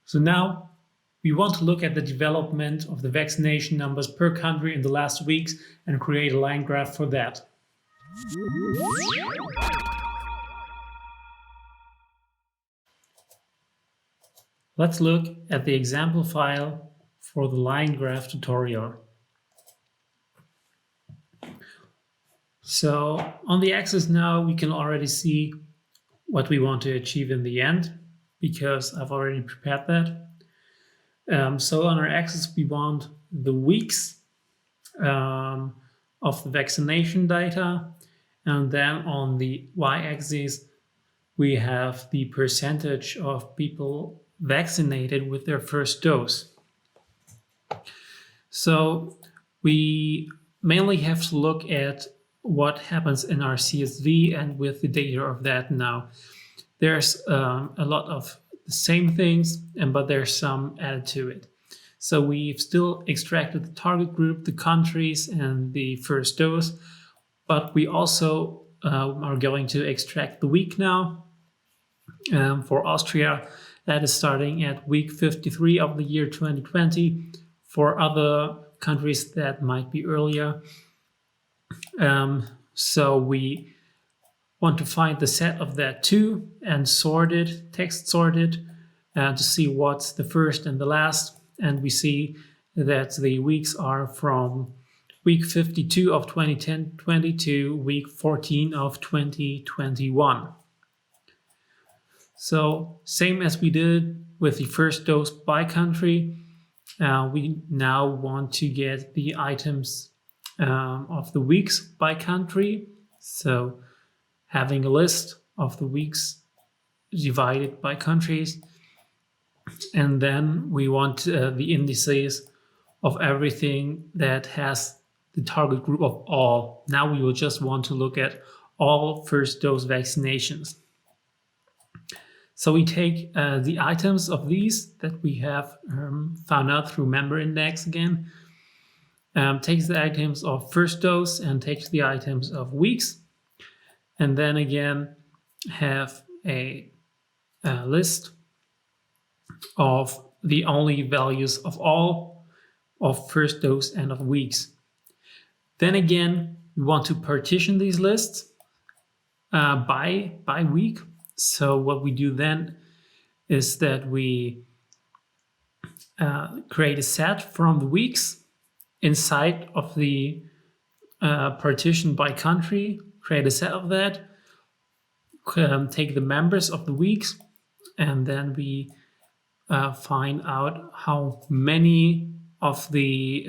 So now we want to look at the development of the vaccination numbers per country in the last weeks and create a line graph for that. Let's look at the example file for the line graph tutorial. So on the axis now we can already see what we want to achieve in the end, because I've already prepared that. So on our axis we want the weeks of the vaccination data, and then on the y-axis we have the percentage of people vaccinated with their first dose. So we mainly have to look at what happens in our CSV and with the data of that now. There's a lot of the same things, but there's some added to it. So we've still extracted the target group, the countries, and the first dose, but we also are going to extract the week now. For Austria, that is starting at week 53 of the year 2020. For other countries, that might be earlier. So we want to find the set of that too and sort it, text sort it, to see what's the first and the last. And we see that the weeks are from week 52 of 2020 to week 14 of 2021. So same as we did with the first dose by country, we now want to get the items of the weeks by country. So having a list of the weeks divided by countries. And then we want the indices of everything that has the target group of all. Now we will just want to look at all first dose vaccinations. So we take the items of these that we have found out through member index again, takes the items of first dose and takes the items of weeks, and then again have a list of the only values of all of first dose and of weeks. Then again, we want to partition these lists by week. So what we do then is that we create a set from the weeks inside of the partition by country, create a set of that, take the members of the weeks, and then we find out how many of the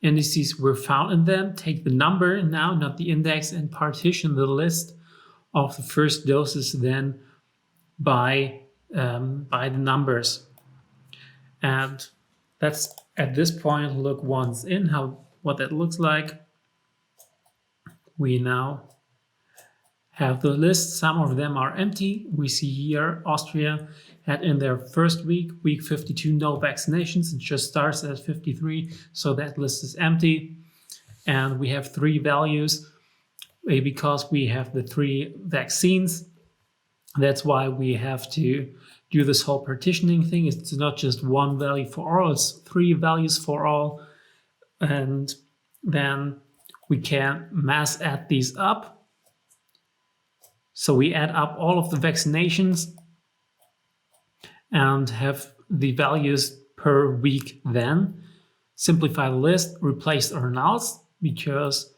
indices were found in them, take the number now, not the index, and partition the list of the first doses then by the numbers. And let's at this point look once in what that looks like. We now have the list. Some of them are empty. We see here Austria had in their first week, week 52, no vaccinations. It just starts at 53, so that list is empty. And we have 3 values because we have the 3 vaccines. That's why we have to do this whole partitioning thing. It's not just 1 value for all, it's 3 values for all. And then we can mass add these up. So we add up all of the vaccinations and have the values per week then. Simplify the list, replace our nulls, because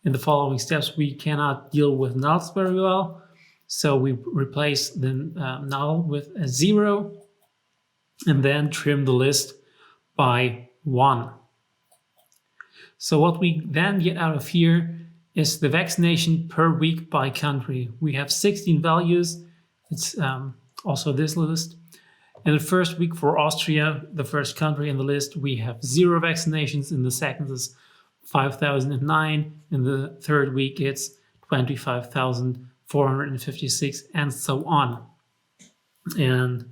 in the following steps we cannot deal with nulls very well. So we replace the null with a 0 and then trim the list by 1. So what we then get out of here is the vaccination per week by country. We have 16 values. It's also this list. In the first week for Austria, the first country in the list, we have 0 vaccinations. In the second is 5,009. In the third week, it's 25,456, and so on. And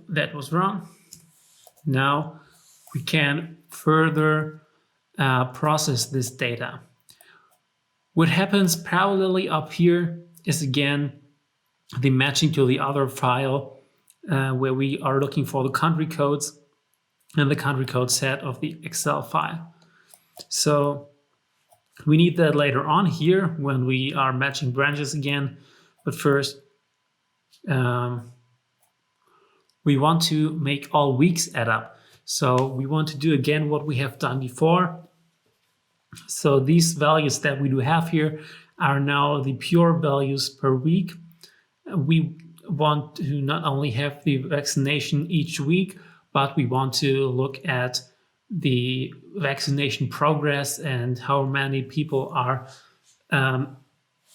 that was wrong. Now we can further process this data. What happens parallelly up here is again the matching to the other file where we are looking for the country codes and the country code set of the Excel file. So we need that later on here when we are matching branches again. But first, we want to make all weeks add up. So we want to do again what we have done before. So these values that we do have here are now the pure values per week. We want to not only have the vaccination each week, but we want to look at the vaccination progress and how many people are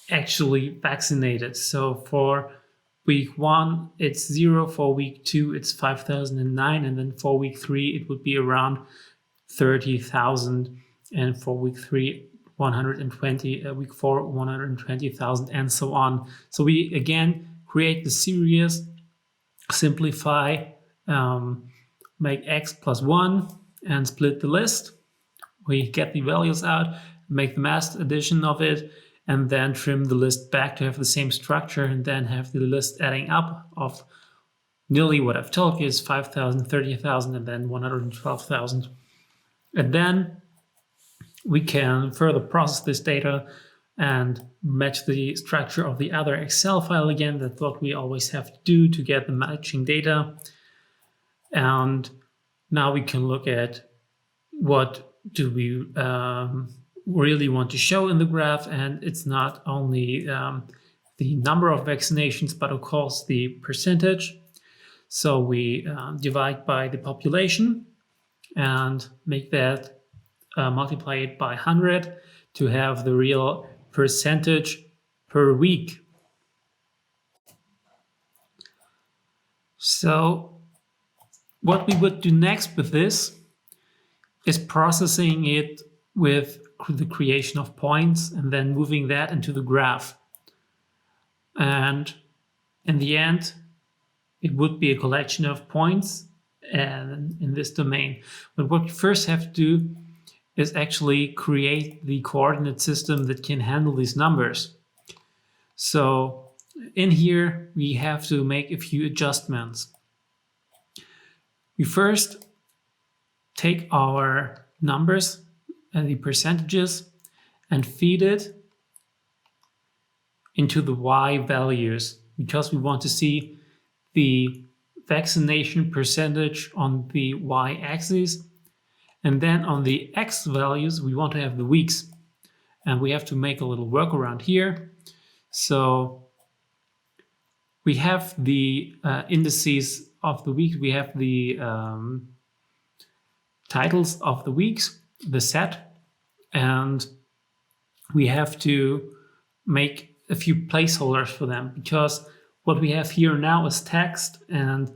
actually vaccinated. So for week 1, it's 0. For week 2, it's 5,009. And then for week 3, it would be around 30,000. And for week 3, 120, week 4, 120,000, and so on. So we again create the series, simplify, make x plus 1, and split the list. We get the values out, make the mass addition of it, and then trim the list back to have the same structure, and then have the list adding up of nearly what I've told you is 5,000, 30,000, and then 112,000. And then we can further process this data and match the structure of the other Excel file again. That's what we always have to do to get the matching data. And now we can look at what do we really want to show in the graph. And it's not only the number of vaccinations, but of course the percentage. So we divide by the population and make that multiply it by 100 to have the real percentage per week. So what we would do next with this is processing it with the creation of points and then moving that into the graph. And in the end, it would be a collection of points and in this domain. But what we first have to do is actually create the coordinate system that can handle these numbers. So in here, we have to make a few adjustments. We first take our numbers and the percentages and feed it into the Y values because we want to see the vaccination percentage on the Y axis. And then on the X values, we want to have the weeks. And we have to make a little workaround here. So we have the indices of the week. We have the titles of the weeks, the set. And we have to make a few placeholders for them because what we have here now is text, and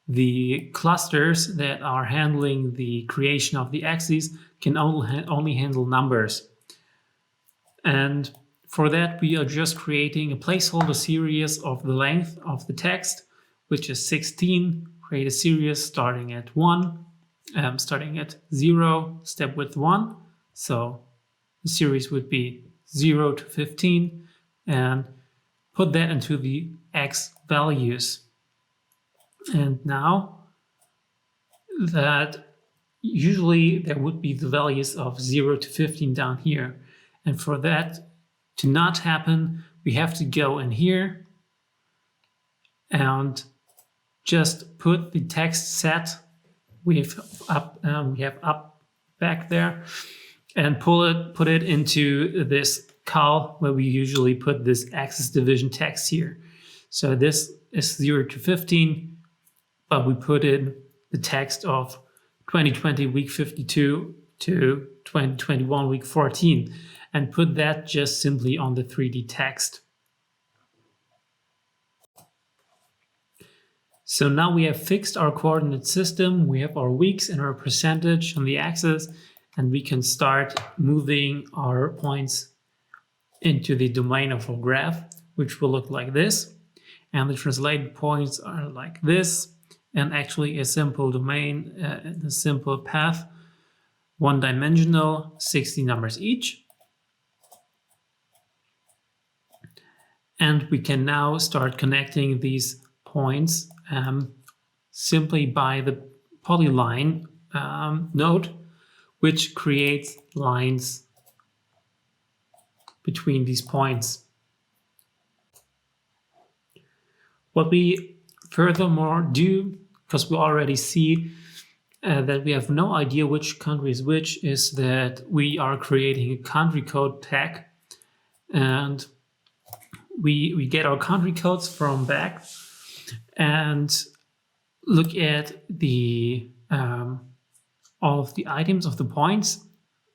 the clusters that are handling the creation of the axes can only handle numbers. And for that, we are just creating a placeholder series of the length of the text, which is 16. Create a series starting at 1, starting at 0, step width 1. So the series would be 0 to 15, and put that into the X values. And now that usually there would be the values of 0 to 15 down here. And for that to not happen, we have to go in here and just put the text set we have up back there and put it into this col where we usually put this axis division text here. So this is 0 to 15. But we put in the text of 2020 week 52 to 2021 week 14 and put that just simply on the 3D text. So now we have fixed our coordinate system. We have our weeks and our percentage on the axis, and we can start moving our points into the domain of our graph, which will look like this. And the translated points are like this. And actually a simple domain, a simple path, one-dimensional, 60 numbers each. And we can now start connecting these points simply by the polyline node, which creates lines between these points. What we furthermore do, because we already see that we have no idea which country is which, is that we are creating a country code tag, and we get our country codes from back and look at the all of the items of the points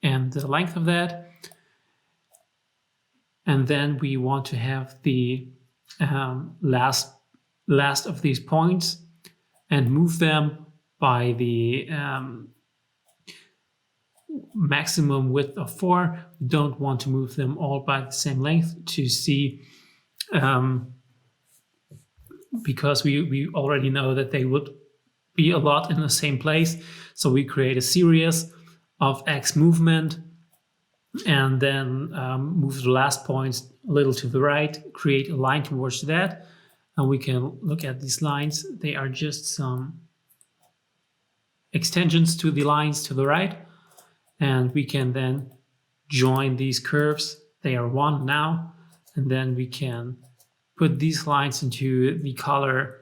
and the length of that, and then we want to have the last of these points and move them by the maximum width of 4. We don't want to move them all by the same length to see, because we already know that they would be a lot in the same place. So we create a series of X movement and then move the last points a little to the right, create a line towards that. And we can look at these lines. They are just some extensions to the lines to the right. And we can then join these curves. They are one now. And then we can put these lines into the color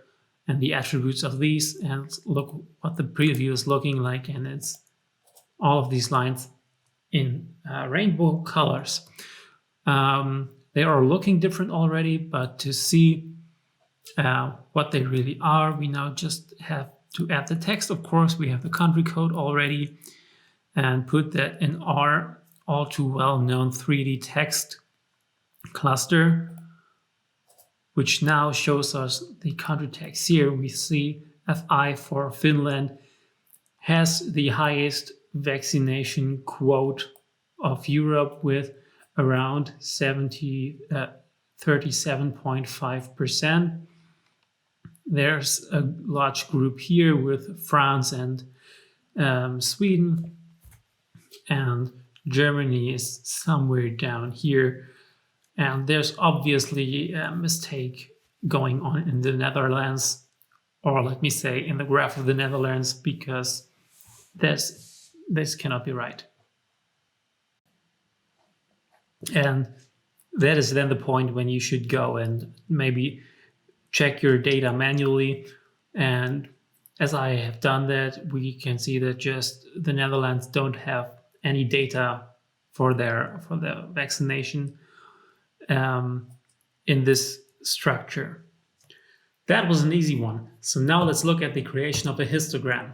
and the attributes of these and look what the preview is looking like. And it's all of these lines in rainbow colors. They are looking different already, but to see what they really are, we now just have to add the text. Of course, we have the country code already, and put that in our all too well-known 3D text cluster, which now shows us the country text here. We see FI for Finland has the highest vaccination quote of Europe with around 37.5%. There's a large group here with France and Sweden, and Germany is somewhere down here. And there's obviously a mistake going on in the Netherlands, or let me say in the graph of the Netherlands, because this cannot be right. And that is then the point when you should go and maybe check your data manually. And as I have done that, we can see that just the Netherlands don't have any data for the vaccination in this structure. That was an easy one. So now let's look at the creation of a histogram.